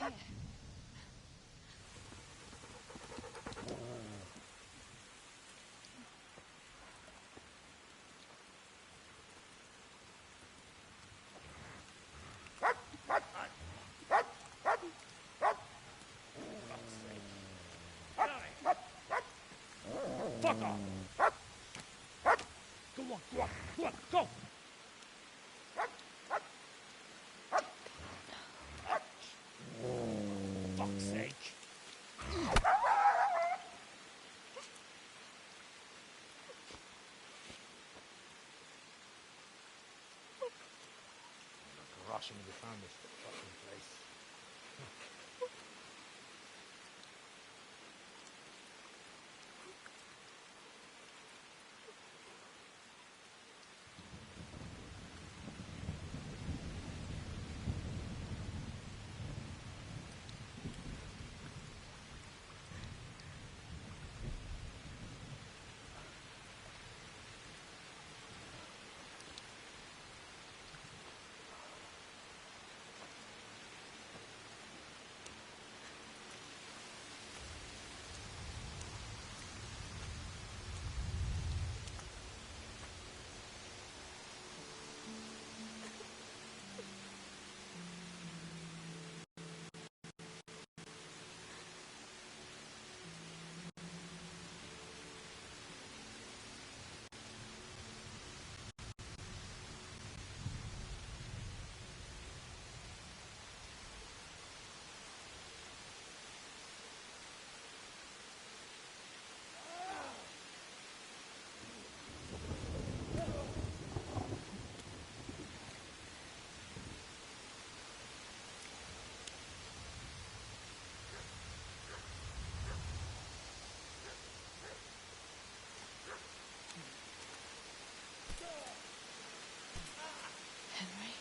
here. Fuck off! Go on, go on, go on, go! Fuck's sake! Rushing to find this fucking place. Henry?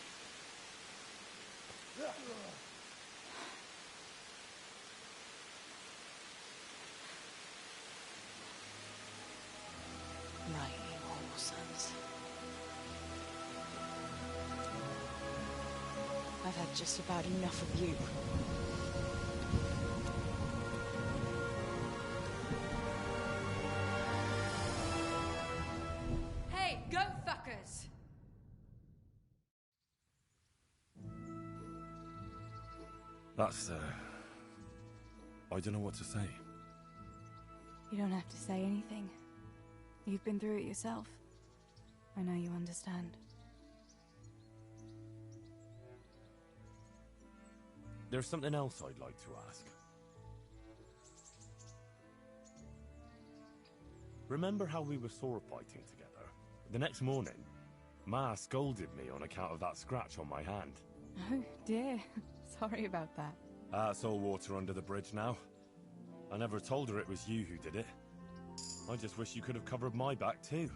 Right, you whole sons. I've had just about enough of you. Hey, go fuckers! That's, I don't know what to say. You don't have to say anything. You've been through it yourself. I know you understand. There's something else I'd like to ask. Remember how we were sword fighting together? The next morning, Ma scolded me on account of that scratch on my hand. Oh, dear. Sorry about that. It's all water under the bridge now. I never told her it was you who did it. I just wish you could have covered my back too.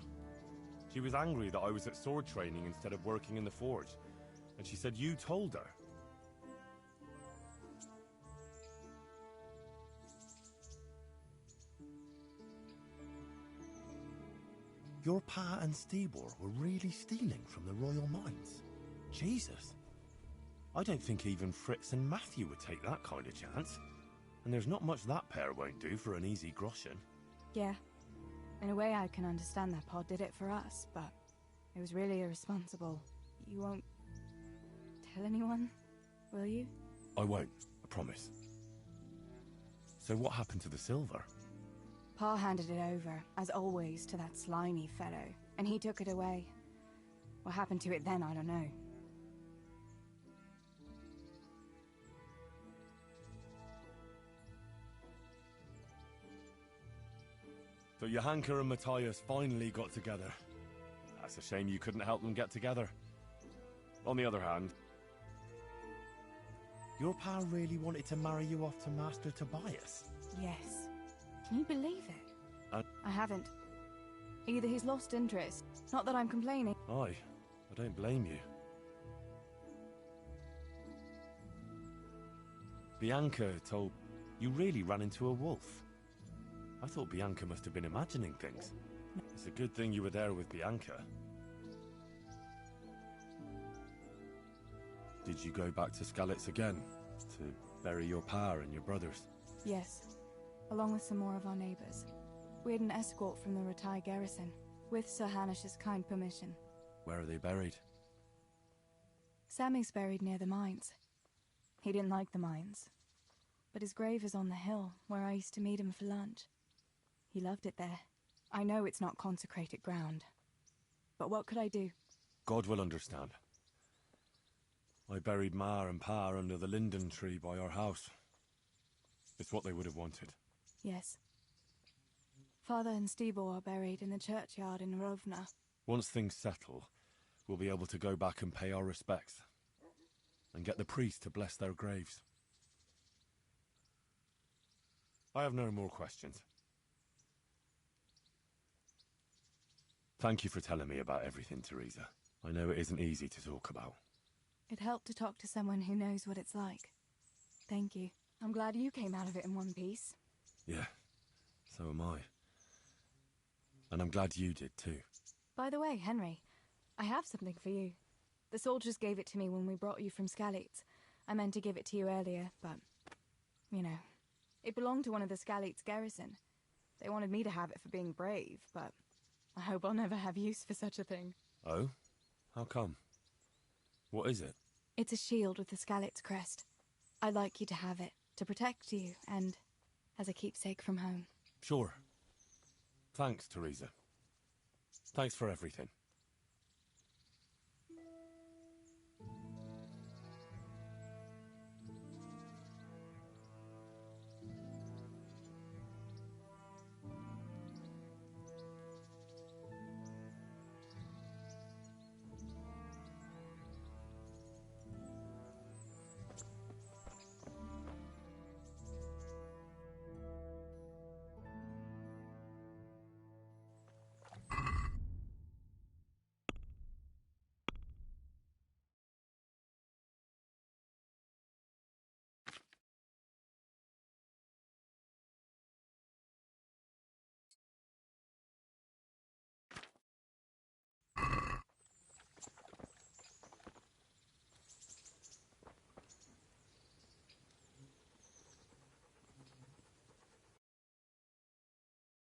She was angry that I was at sword training instead of working in the forge, and she said you told her. Your Pa and Stibor were really stealing from the royal mines. Jesus. I don't think even Fritz and Matthew would take that kind of chance. And there's not much that pair won't do for an easy groschen. Yeah. In a way, I can understand that Pa did it for us, but it was really irresponsible. You won't tell anyone, will you? I won't, I promise. So what happened to the silver? Pa handed it over, as always, to that slimy fellow, and he took it away. What happened to it then, I don't know. So Johanka and Matthias finally got together. That's a shame you couldn't help them get together. On the other hand, your Pa really wanted to marry you off to Master Tobias. Yes. Can you believe it? I haven't. Either he's lost interest, not that I'm complaining. Aye, I don't blame you. Bianca told you really ran into a wolf. I thought Bianca must have been imagining things. It's a good thing you were there with Bianca. Did you go back to Skalitz again? To Bury your pa and your brothers? Yes, along with some more of our neighbors. We had an escort from the retired garrison, with Sir Hanish's kind permission. Where are they buried? Sammy's buried near the mines. He didn't like the mines, but his grave is on the hill where I used to meet him for lunch. He loved it there. I know it's not consecrated ground, but what could I do? God will understand. I buried Ma and Pa under the linden tree by our house. It's what they would have wanted. Yes. Father and Stebo are buried in the churchyard in Rovna. Once things settle, we'll be able to go back and pay our respects. And get the priest to bless their graves. I have no more questions. Thank you for telling me about everything, Teresa. I know it isn't easy to talk about. It helped to talk to someone who knows what it's like. Thank you. I'm glad you came out of it in one piece. Yeah, so am I. And I'm glad you did too. By the way, Henry, I have something for you. The soldiers gave it to me when we brought you from Skalitz. I meant to give it to you earlier, but, you know, it belonged to one of the Skalitz garrison. They wanted me to have it for being brave, but I hope I'll never have use for such a thing. Oh? How come? What is it? It's a shield with the Skalitz crest. I'd like you to have it, to protect you, and as a keepsake from home. Sure. Thanks, Teresa. Thanks for everything.